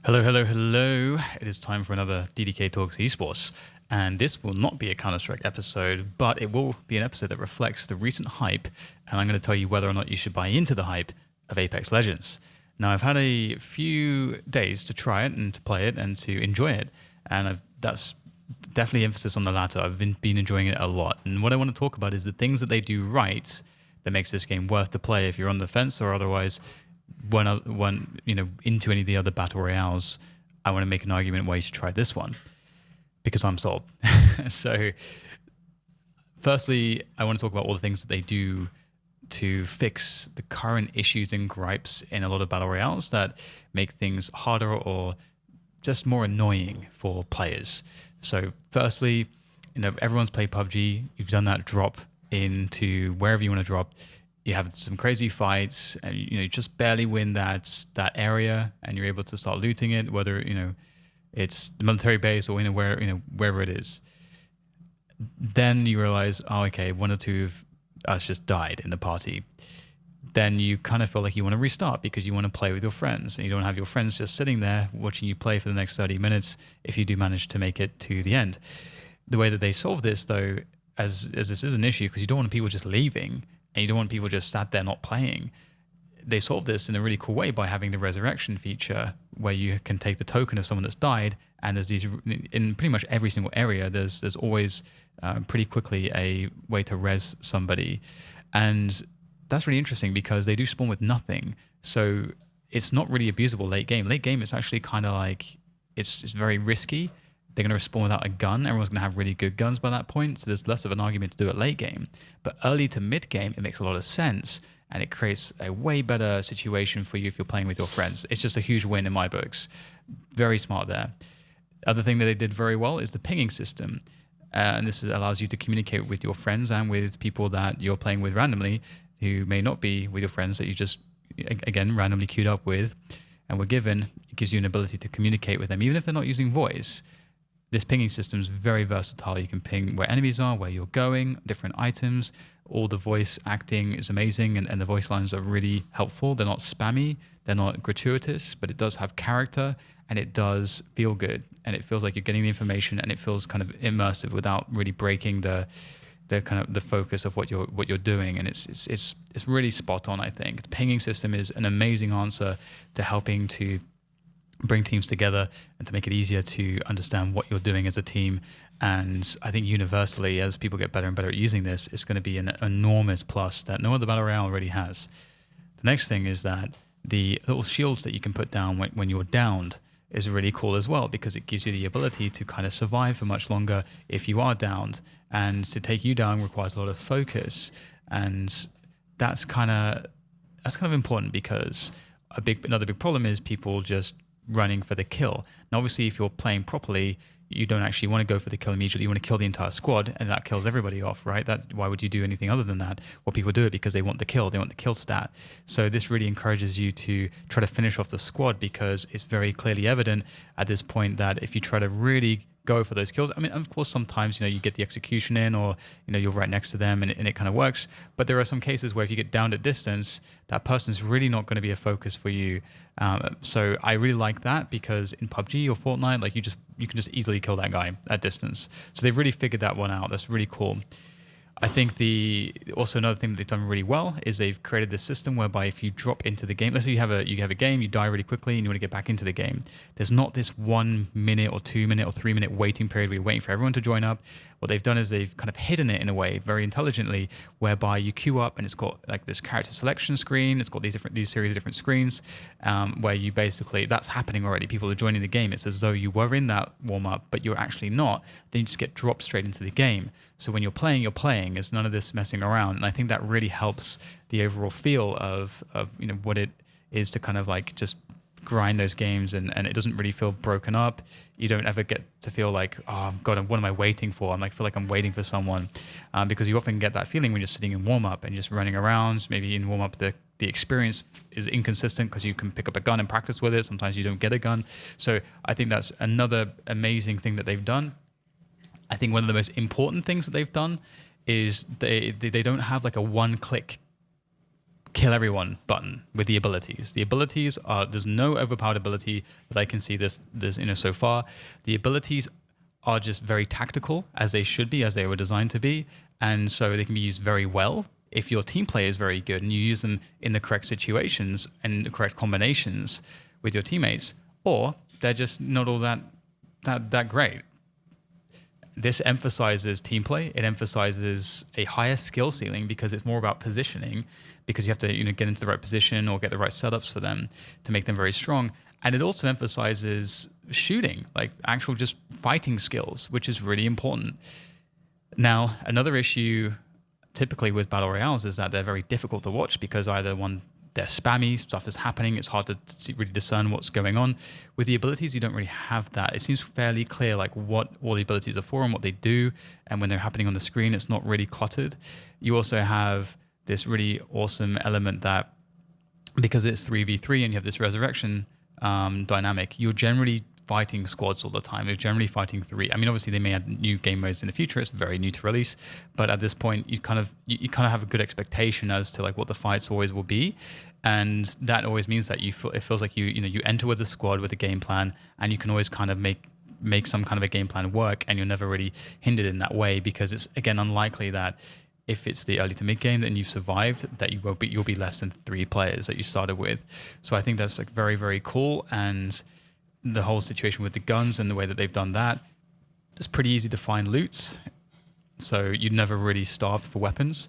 Hello, hello, hello. It is time for another DDK Talks Esports. And this will not be a Counter-Strike episode, but it will be an episode that reflects the recent hype. And I'm going to tell you whether or not you should buy into the hype of Apex Legends. Now, I've had a few days to try it and to play it and to enjoy it. And that's definitely emphasis on the latter. I've been enjoying it a lot. And what I want to talk about is the things that they do right that makes this game worth to play if you're on the fence or otherwise into any of the other battle royales. I want to make an argument why you should try this one because I'm sold. So firstly, I want to talk about all the things that they do to fix the current issues and gripes in a lot of battle royales that make things harder or just more annoying for players. So firstly, everyone's played PUBG. You've done that drop into wherever you want to drop. You have some crazy fights, and you just barely win that area, and you're able to start looting it, whether it's the military base or wherever it is. Then you realize, oh, okay, one or two of us just died in the party. Then you kind of feel like you want to restart because you want to play with your friends, and you don't have your friends just sitting there watching you play for the next 30 minutes if you do manage to make it to the end. The way that they solve this, though, as this is an issue, because you don't want people just leaving, and you don't want people just sat there not playing. They solve this in a really cool way by having the resurrection feature where you can take the token of someone that's died, and there's these in pretty much every single area. There's always pretty quickly a way to res somebody, and that's really interesting because they do spawn with nothing, so it's not really abusable late game. Late game, it's actually kind of like it's very risky. They're going to respawn without a gun. Everyone's going to have really good guns by that point, so there's less of an argument to do it late game. But early to mid game, it makes a lot of sense, and it creates a way better situation for you if you're playing with your friends. It's just a huge win in my books. Very smart there. Other thing that they did very well is the pinging system. And this allows you to communicate with your friends and with people that you're playing with randomly who may not be with your friends that you just, again, randomly queued up with and were given. It gives you an ability to communicate with them, even if they're not using voice. This pinging system is very versatile. You can ping where enemies are, where you're going, different items. All the voice acting is amazing, and the voice lines are really helpful. They're not spammy, they're not gratuitous, but it does have character, and it does feel good. And it feels like you're getting the information, and it feels kind of immersive without really breaking the kind of the focus of what you're doing. And it's really spot on, I think. The pinging system is an amazing answer to helping to bring teams together and to make it easier to understand what you're doing as a team. And I think universally, as people get better and better at using this, it's going to be an enormous plus that no other battle royale already has. The next thing is that the little shields that you can put down when you're downed is really cool as well, because it gives you the ability to kind of survive for much longer if you are downed. And to take you down requires a lot of focus, and that's kind of important because another big problem is people just running for the kill. Now, obviously, if you're playing properly, you don't actually want to go for the kill immediately. You want to kill the entire squad, and that kills everybody off, right? Why would you do anything other than that? Well, people do it because they want the kill. They want the kill stat. So this really encourages you to try to finish off the squad, because it's very clearly evident at this point that if you try to really go for those kills, I mean, of course, sometimes you get the execution in, or you're right next to them, and it kind of works. But there are some cases where if you get downed at distance, that person's really not going to be a focus for you. So I really like that, because in PUBG or Fortnite, like you can just easily kill that guy at distance. So they've really figured that one out. That's really cool. I think also another thing that they've done really well is they've created this system whereby if you drop into the game, let's say you have a game, you die really quickly and you want to get back into the game. There's not this 1 minute or 2 minute or 3 minute waiting period where you're waiting for everyone to join up. What they've done is they've kind of hidden it in a way very intelligently, whereby you queue up and it's got like this character selection screen. It's got these series of different screens where you basically, that's happening already. People are joining the game. It's as though you were in that warm up, but you're actually not. Then you just get dropped straight into the game. So when you're playing, you're playing. There's none of this messing around. And I think that really helps the overall feel of what it is to kind of like just grind those games, and it doesn't really feel broken up. You don't ever get to feel like, oh God, what am I waiting for? I feel like I'm waiting for someone, because you often get that feeling when you're sitting in warm up and just running around. Maybe in warm up the experience is inconsistent because you can pick up a gun and practice with it. Sometimes you don't get a gun. So I think that's another amazing thing that they've done. I think one of the most important things that they've done is they don't have like a one-click kill everyone button with the abilities. The abilities are, there's no overpowered ability that I can see this so far. The abilities are just very tactical, as they should be, as they were designed to be, and so they can be used very well if your team play is very good and you use them in the correct situations and the correct combinations with your teammates, or they're just not all that great. This emphasizes team play. It emphasizes a higher skill ceiling because it's more about positioning, because you have to get into the right position or get the right setups for them to make them very strong. And it also emphasizes shooting, like actual just fighting skills, which is really important. Now, another issue typically with battle royales is that they're very difficult to watch because either one, they're spammy, stuff is happening, it's hard to really discern what's going on. With the abilities, you don't really have that. It seems fairly clear like what all the abilities are for and what they do, and when they're happening on the screen, it's not really cluttered. You also have this really awesome element that because it's 3v3 and you have this resurrection dynamic, you're generally fighting squads all the time. They're generally fighting three. I mean, obviously they may add new game modes in the future. It's very new to release, but at this point, you kind of have a good expectation as to like what the fights always will be, and that always means that it feels like you enter with a squad with a game plan, and you can always kind of make some kind of a game plan work, and you're never really hindered in that way because it's again unlikely that if it's the early to mid game and you've survived, that you'll be less than 3 players that you started with. So I think that's like very, very cool. And the whole situation with the guns and the way that they've done that, it's pretty easy to find loots. So you'd never really starved for weapons.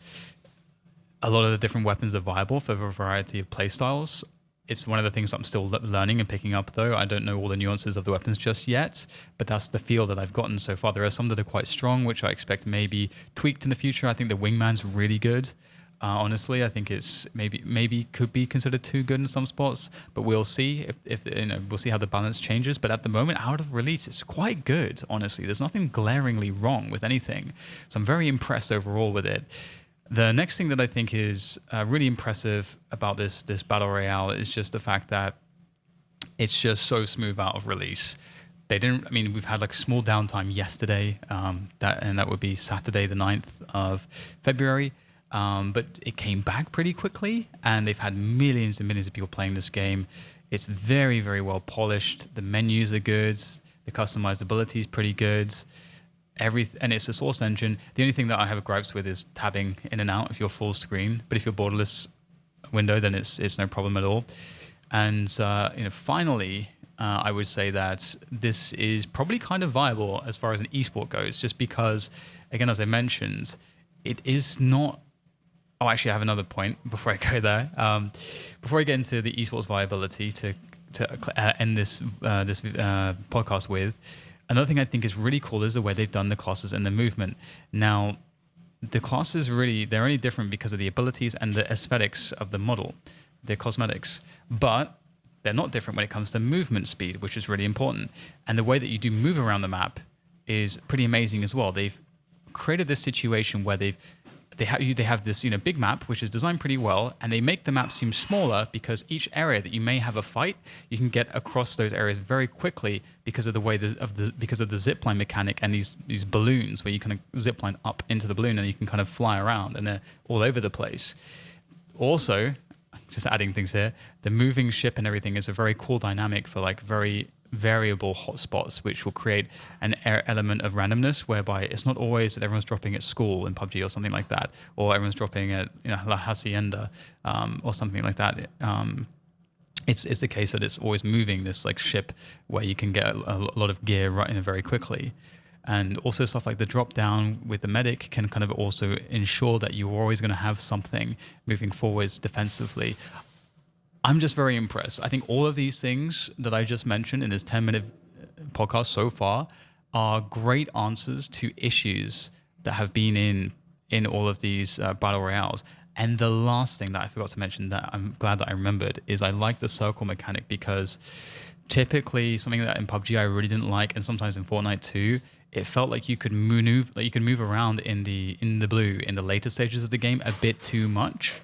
A lot of the different weapons are viable for a variety of playstyles. It's one of the things I'm still learning and picking up, though. I don't know all the nuances of the weapons just yet, but that's the feel that I've gotten so far. There are some that are quite strong, which I expect may be tweaked in the future. I think the wingman's really good. Honestly, I think it's maybe could be considered too good in some spots, but we'll see if we'll see how the balance changes. But at the moment, out of release, it's quite good. Honestly, there's nothing glaringly wrong with anything, so I'm very impressed overall with it. The next thing that I think is really impressive about this battle royale is just the fact that it's just so smooth out of release. We've had like a small downtime yesterday, that would be Saturday the 9th of February. But it came back pretty quickly, and they've had millions and millions of people playing this game. It's very, very well polished. The menus are good. The customizability is pretty good. And it's a source engine. The only thing that I have gripes with is tabbing in and out if you're full screen. But if you're borderless window, then it's no problem at all. And finally, I would say that this is probably kind of viable as far as an esport goes, just because, again, as I mentioned, it is not. Oh, actually, I have another point before I go there. Before I get into the esports viability to end this podcast with, another thing I think is really cool is the way they've done the classes and the movement. Now, the classes they're only different because of the abilities and the aesthetics of the model, the cosmetics, but they're not different when it comes to movement speed, which is really important. And the way that you do move around the map is pretty amazing as well. They've created this situation where they have this big map which is designed pretty well, and they make the map seem smaller because each area that you may have a fight, you can get across those areas very quickly because of the way because of the zipline mechanic and these balloons where you kind of zipline up into the balloon and you can kind of fly around, and they're all over the place. Also, just adding things here, the moving ship and everything is a very cool dynamic for like very variable hotspots, which will create an element of randomness whereby it's not always that everyone's dropping at school in PUBG or something like that, or everyone's dropping at La Hacienda or something like that. It's the case that it's always moving this like ship where you can get a lot of gear right in very quickly. And also stuff like the drop down with the medic can kind of also ensure that you're always going to have something moving forwards defensively. I'm just very impressed. I think all of these things that I just mentioned in this 10-minute podcast so far are great answers to issues that have been in all of these battle royales. And the last thing that I forgot to mention that I'm glad that I remembered is I like the circle mechanic, because typically something that in PUBG I really didn't like, and sometimes in Fortnite too, it felt like you could move around in the blue in the later stages of the game a bit too much,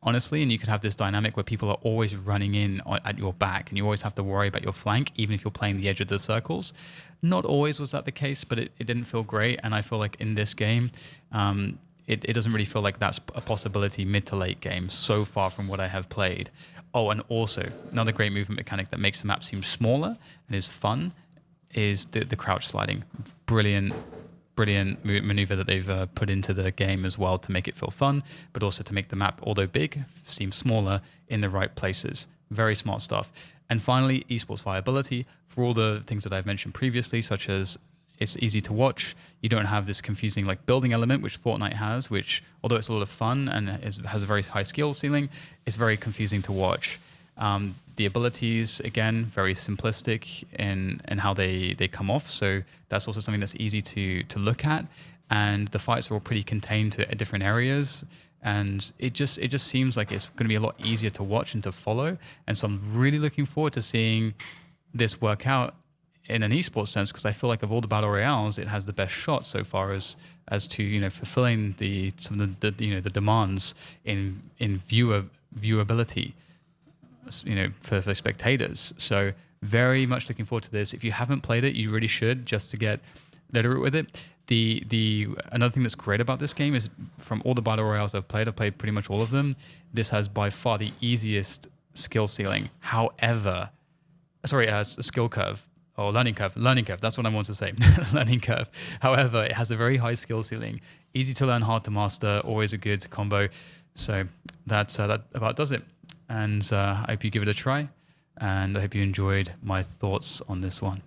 honestly, and you could have this dynamic where people are always running in at your back, and you always have to worry about your flank, even if you're playing the edge of the circles. Not always was that the case, but it didn't feel great, and I feel like in this game, it doesn't really feel like that's a possibility mid to late game so far from what I have played. Oh, and also another great movement mechanic that makes the map seem smaller and is fun is the crouch sliding. Brilliant maneuver that they've put into the game as well to make it feel fun, but also to make the map, although big, seem smaller in the right places. Very smart stuff. And finally, esports viability, for all the things that I've mentioned previously, such as it's easy to watch. You don't have this confusing like building element, which Fortnite has, which although it's a lot of fun and has a very high skill ceiling, it's very confusing to watch. The abilities, again, very simplistic in how they come off. So that's also something that's easy to look at. And the fights are all pretty contained to different areas. And it just seems like it's going to be a lot easier to watch and to follow. And so I'm really looking forward to seeing this work out in an esports sense, because I feel like of all the battle royales, it has the best shot so far as to fulfilling some of the demands in viewability, for spectators. So very much looking forward to this. If you haven't played it, you really should, just to get literate with it. Another thing that's great about this game is from all the battle royales I've played pretty much all of them. This has by far the easiest skill ceiling. However, a skill curve. Or learning curve. That's what I want to say. Learning curve. However, it has a very high skill ceiling. Easy to learn, hard to master. Always a good combo. So that about does it. And I hope you give it a try. And I hope you enjoyed my thoughts on this one.